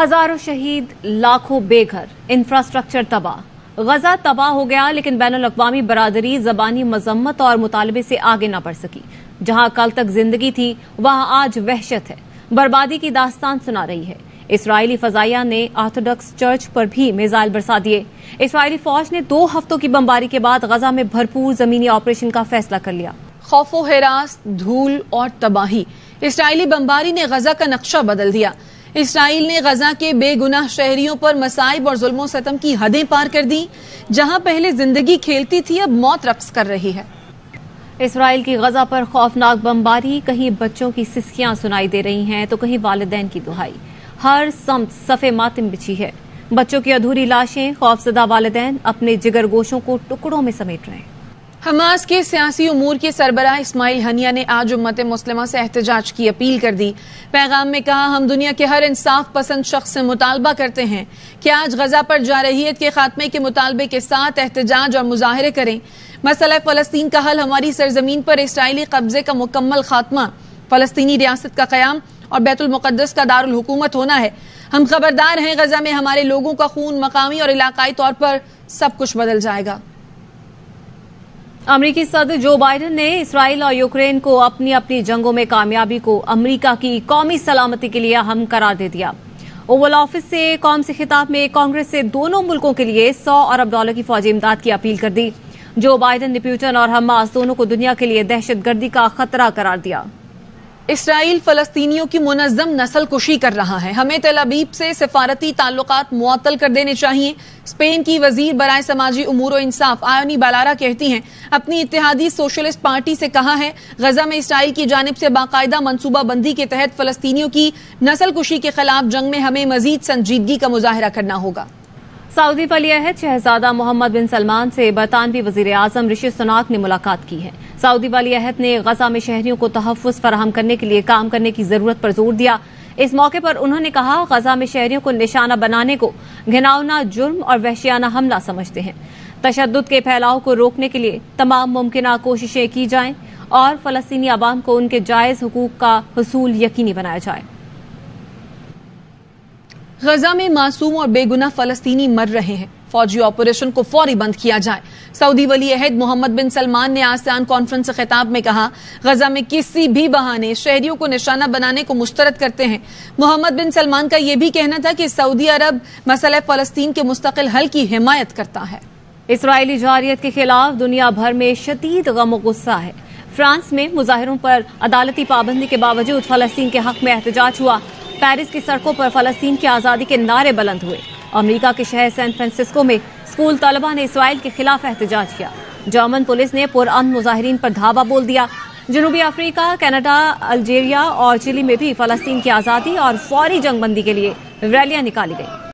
हजारों शहीद, लाखों बेघर, इंफ्रास्ट्रक्चर तबाह। गजा तबाह हो गया, लेकिन बैनुल अक़वामी बरादरी ज़बानी मजम्मत और मुतालबे से आगे न बढ़ सकी। जहां कल तक जिंदगी थी, वहां आज वहशत है, बर्बादी की दास्तान सुना रही है। इसराइली फजाइया ने ऑर्थोडॉक्स चर्च पर भी मिसाइल बरसा दिए। इसराइली फौज ने 2 हफ्तों की बमबारी के बाद गजा में भरपूर जमीनी ऑपरेशन का फैसला कर लिया। खौफो हिरास, धूल और तबाही। इसराइली बमबारी ने गजा का नक्शा बदल दिया। इसराइल ने गजा के बेगुनाह शहरियों पर मसाइब और जुल्मों सितम की हदें पार कर दी। जहां पहले जिंदगी खेलती थी, अब मौत रक्स कर रही है। इसराइल की गजा पर खौफनाक बमबारी, कहीं बच्चों की सिसकियां सुनाई दे रही हैं तो कहीं वालिदैन की दुहाई। हर समत सफ़े मातम बिछी है। बच्चों की अधूरी लाशें, खौफजदा वालिदैन अपने जिगर गोशों को टुकड़ों में समेट रहे हैं। हमास के सियासी उमूर के सरबराह इस्माइल हनिया ने आज उम्मत मुस्लिमा से एहतजाज की अपील कर दी। पैगाम में कहा, हम दुनिया के हर इंसाफ पसंद शख्स से मुतालबा करते हैं कि आज गजा पर जारहियत के खात्मे के मुतालबे के साथ एहतजाज और मुजाहरे करें। मसला फ़लस्तीन का हल, हमारी सरजमीन पर इसराइली कब्जे का मुकम्मल खात्मा, फ़लस्तीनी रियासत का क़याम और बैतुल मुक़द्दस का दारुल हुकूमत होना है। हम खबरदार हैं, गजा में हमारे लोगों का खून मकामी और इलाकाई तौर पर सब कुछ बदल जाएगा। अमरीकी सदर जो बाइडेन ने इसराइल और यूक्रेन को अपनी अपनी जंगों में कामयाबी को अमरीका की कौमी सलामती के लिए अहम करार दे दिया। ओवल ऑफिस से कौम से खिताब में कांग्रेस से दोनों मुल्कों के लिए $100 अरब की फौजी इमदाद की अपील कर दी। जो बाइडेन ने पुतिन और हमास दोनों को दुनिया के लिए दहशतगर्दी का खतरा करार दिया। इसराइल फलस्तीनियों की मुनज़्ज़म नस्ल कुशी कर रहा है। हमें तेल अवीव से सिफारती ताल्लुकात मुअत्तल कर देने चाहिए। स्पेन की वजीर बराए समाजी उमूर व इंसाफ आयोनी बालारा कहती हैं, अपनी इत्तेहादी सोशलिस्ट पार्टी से कहा है, गजा में इसराइल की जानिब से बाकायदा मनसूबा बंदी के तहत फलस्तीनियों की नस्ल कुशी के खिलाफ जंग में हमें मजीद संजीदगी का मुजाहरा करना होगा। सऊदी वली अहद शहजादा मोहम्मद बिन सलमान से बरतानवी वजीर आजम ऋषि सुनाक ने मुलाकात की है। सऊदी वली अहद ने गजा में शहरियों को तहफ़्फ़ुज़ फराहम करने के लिए काम करने की जरूरत पर जोर दिया। इस मौके पर उन्होंने कहा, गजा में शहरियों को निशाना बनाने को घिनौना जुर्म और वहशियाना हमला समझते हैं। तशद्दुद के फैलाव को रोकने के लिए तमाम मुमकिन कोशिशें की जाएं और फलस्तीनी अवाम को उनके जायज हुकूक का हुसूल यकीनी बनाया जाए। गजा में मासूम और बेगुनाह फलस्तीनी मर रहे हैं। फौजी ऑपरेशन को फौरी बंद किया जाए। सऊदी वली अहद मोहम्मद बिन सलमान ने आसियान कॉन्फ्रेंस से खिताब में कहा, गजा में किसी भी बहाने शहरियों को निशाना बनाने को मुस्तरद करते हैं। मोहम्मद बिन सलमान का यह भी कहना था कि सऊदी अरब मसला फलस्तीन के मुस्तकिल हल की हिमायत करता है। इसराइली जारियत के खिलाफ दुनिया भर में शदीद गम गुस्सा है। फ्रांस में मुजाहिरों पर अदालती पाबंदी के बावजूद फलस्तीन के हक में एहतजाज हुआ। पेरिस की सड़कों पर फलस्तीन की आजादी के नारे बुलंद हुए। अमेरिका के शहर सैन फ्रांसिस्को में स्कूल तलबा ने इसराइल के खिलाफ एहतजाज किया। जर्मन पुलिस ने पुरअमन मुजाहिरीन पर धावा बोल दिया। जनूबी अफ्रीका, कनाडा, अल्जीरिया और चिली में भी फलस्तीन की आजादी और फौरी जंगबंदी के लिए रैलियां निकाली गई।